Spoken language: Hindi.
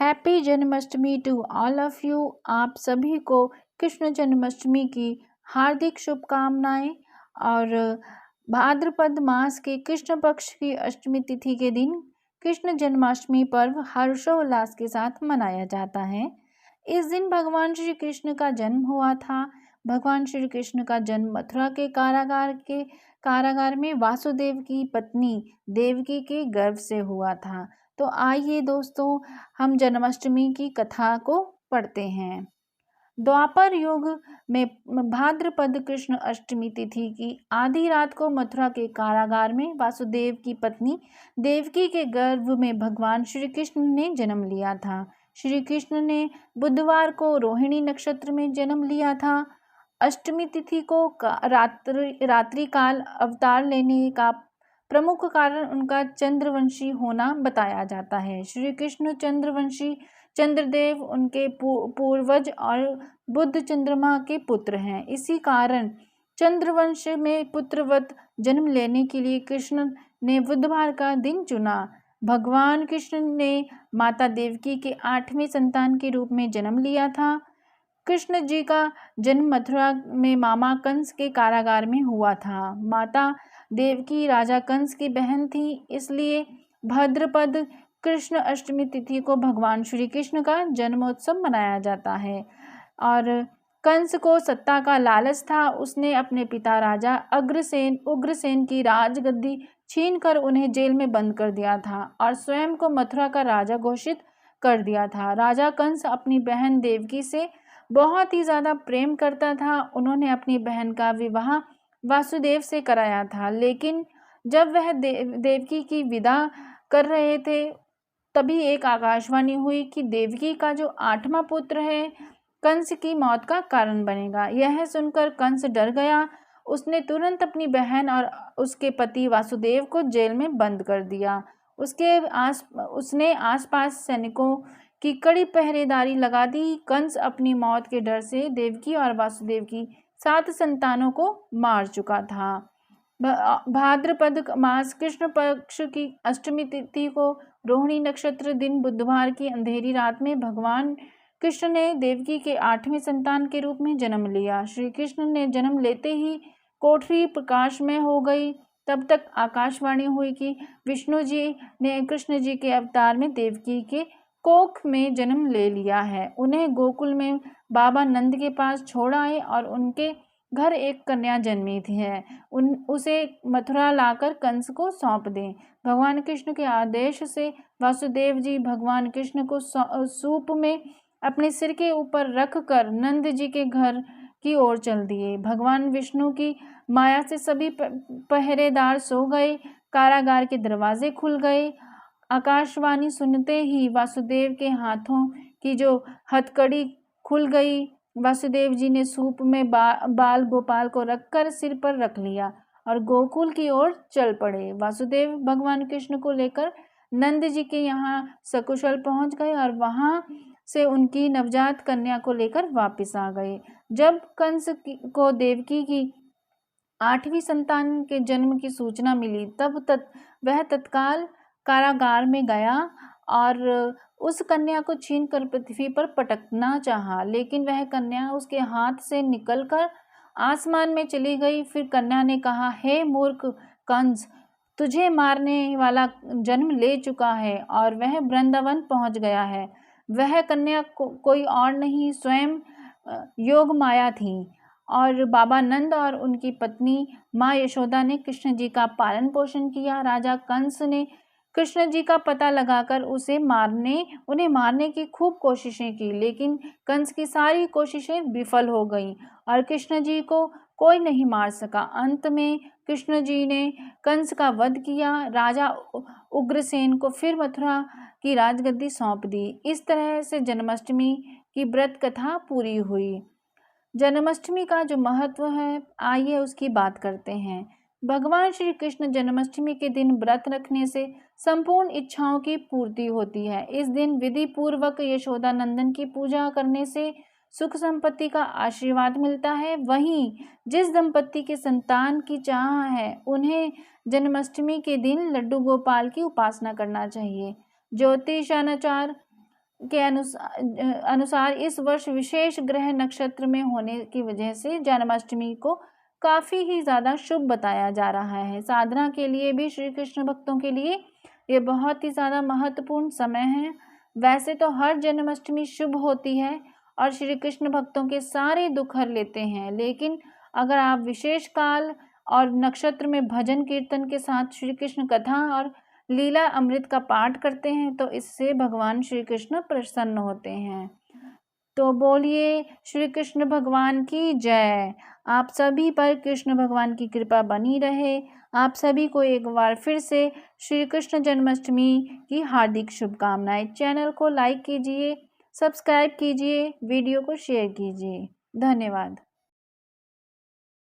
Happy Janmashtami to all of you. आप सभी को कृष्ण जन्माष्टमी की हार्दिक शुभकामनाएं। और भाद्रपद मास के कृष्ण पक्ष की अष्टमी तिथि के दिन कृष्ण जन्माष्टमी पर्व हर्षोल्लास के साथ मनाया जाता है। इस दिन भगवान श्री कृष्ण का जन्म हुआ था। भगवान श्री कृष्ण का जन्म मथुरा के कारागार में वासुदेव की पत्नी देवकी के गर्भ से हुआ था। तो आइए दोस्तों, हम जन्माष्टमी की कथा को पढ़ते हैं। द्वापर युग में भाद्रपद कृष्ण अष्टमी तिथि की आधी रात को मथुरा के कारागार में वासुदेव की पत्नी देवकी के गर्भ में भगवान श्री कृष्ण ने जन्म लिया था। श्री कृष्ण ने बुधवार को रोहिणी नक्षत्र में जन्म लिया था। अष्टमी तिथि को रात्रि काल अवतार लेने का प्रमुख कारण उनका चंद्रवंशी होना बताया जाता है। श्री कृष्ण चंद्रवंशी, चंद्रदेव उनके पूर्वज और बुध चंद्रमा के पुत्र हैं। इसी कारण चंद्रवंश में पुत्रवत जन्म लेने के लिए कृष्ण ने बुधवार का दिन चुना। भगवान कृष्ण ने माता देवकी के 8वें संतान के रूप में जन्म लिया था। कृष्ण जी का जन्म मथुरा में मामा कंस के कारागार में हुआ था। माता देवकी राजा कंस की बहन थी, इसलिए भाद्रपद कृष्ण अष्टमी तिथि को भगवान श्री कृष्ण का जन्मोत्सव मनाया जाता है। और कंस को सत्ता का लालच था। उसने अपने पिता राजा उग्रसेन की राजगद्दी छीनकर उन्हें जेल में बंद कर दिया था और स्वयं को मथुरा का राजा घोषित कर दिया था। राजा कंस अपनी बहन देवकी से बहुत ही ज़्यादा प्रेम करता था। उन्होंने अपनी बहन का विवाह वासुदेव से कराया था, लेकिन जब वह देवकी की विदा कर रहे थे तभी एक आकाशवाणी हुई कि देवकी का जो 8वां पुत्र है कंस की मौत का कारण बनेगा। यह सुनकर कंस डर गया। उसने तुरंत अपनी बहन और उसके पति वासुदेव को जेल में बंद कर दिया। उसने आसपास सैनिकों की कड़ी पहरेदारी लगा दी। कंस अपनी मौत के डर से देवकी और वासुदेव की 7 संतानों को मार चुका था। भाद्रपद मास कृष्ण पक्ष की अष्टमी तिथि को रोहिणी नक्षत्र दिन बुधवार की अंधेरी रात में भगवान कृष्ण ने देवकी के 8वें संतान के रूप में जन्म लिया। श्री कृष्ण ने जन्म लेते ही कोठरी प्रकाशमय हो गई। तब तक आकाशवाणी हुई कि विष्णु जी ने कृष्ण जी के अवतार में देवकी के कोख में जन्म ले लिया है। उन्हें गोकुल में बाबा नंद के पास छोड़ आए और उनके घर एक कन्या जन्मी थी है। उसे मथुरा लाकर कंस को सौंप दें। भगवान कृष्ण के आदेश से वासुदेव जी भगवान कृष्ण को सूप में अपने सिर के ऊपर रखकर नंद जी के घर की ओर चल दिए। भगवान विष्णु की माया से सभी पहरेदार सो गए। कारागार के दरवाजे खुल गए। आकाशवाणी सुनते ही वासुदेव के हाथों की जो हथकड़ी खुल गई। वासुदेव जी ने सूप में बाल गोपाल को रखकर सिर पर रख लिया और गोकुल की ओर चल पड़े। वासुदेव भगवान कृष्ण को लेकर नंद जी के यहाँ सकुशल पहुँच गए और वहाँ से उनकी नवजात कन्या को लेकर वापस आ गए। जब कंस को देवकी की 8वीं संतान के जन्म की सूचना मिली तब वह तत्काल कारागार में गया और उस कन्या को छीनकर पृथ्वी पर पटकना चाहा, लेकिन वह कन्या उसके हाथ से निकलकर आसमान में चली गई। फिर कन्या ने कहा, हे मूर्ख कंस, तुझे मारने वाला जन्म ले चुका है और वह वृंदावन पहुंच गया है। वह कन्या कोई और नहीं, स्वयं योग माया थी। और बाबा नंद और उनकी पत्नी माँ यशोदा ने कृष्ण जी का पालन पोषण किया। राजा कंस ने कृष्ण जी का पता लगाकर उन्हें मारने की खूब कोशिशें की, लेकिन कंस की सारी कोशिशें विफल हो गईं और कृष्ण जी को कोई नहीं मार सका। अंत में कृष्ण जी ने कंस का वध किया। राजा उग्रसेन को फिर मथुरा की राजगद्दी सौंप दी। इस तरह से जन्माष्टमी की व्रत कथा पूरी हुई। जन्माष्टमी का जो महत्व है, आइए उसकी बात करते हैं। भगवान श्री कृष्ण जन्माष्टमी के दिन व्रत रखने से संपूर्ण इच्छाओं की पूर्ति होती है। इस दिन विधि पूर्वक यशोदा नंदन की पूजा करने से सुख संपत्ति का आशीर्वाद मिलता है। वहीं जिस दंपत्ति के संतान की चाह है उन्हें जन्माष्टमी के दिन लड्डू गोपाल की उपासना करना चाहिए। ज्योतिषानुसार के अनुसार इस वर्ष विशेष ग्रह नक्षत्र में होने की वजह से जन्माष्टमी को काफ़ी ही ज़्यादा शुभ बताया जा रहा है। साधना के लिए भी श्री कृष्ण भक्तों के लिए ये बहुत ही ज़्यादा महत्वपूर्ण समय है। वैसे तो हर जन्माष्टमी शुभ होती है और श्री कृष्ण भक्तों के सारे दुख हर लेते हैं, लेकिन अगर आप विशेष काल और नक्षत्र में भजन कीर्तन के साथ श्री कृष्ण कथा और लीला अमृत का पाठ करते हैं तो इससे भगवान श्री कृष्ण प्रसन्न होते हैं। तो बोलिए श्री कृष्ण भगवान की जय। आप सभी पर कृष्ण भगवान की कृपा बनी रहे। आप सभी को एक बार फिर से श्री कृष्ण जन्माष्टमी की हार्दिक शुभकामनाएं। चैनल को लाइक कीजिए, सब्सक्राइब कीजिए, वीडियो को शेयर कीजिए। धन्यवाद।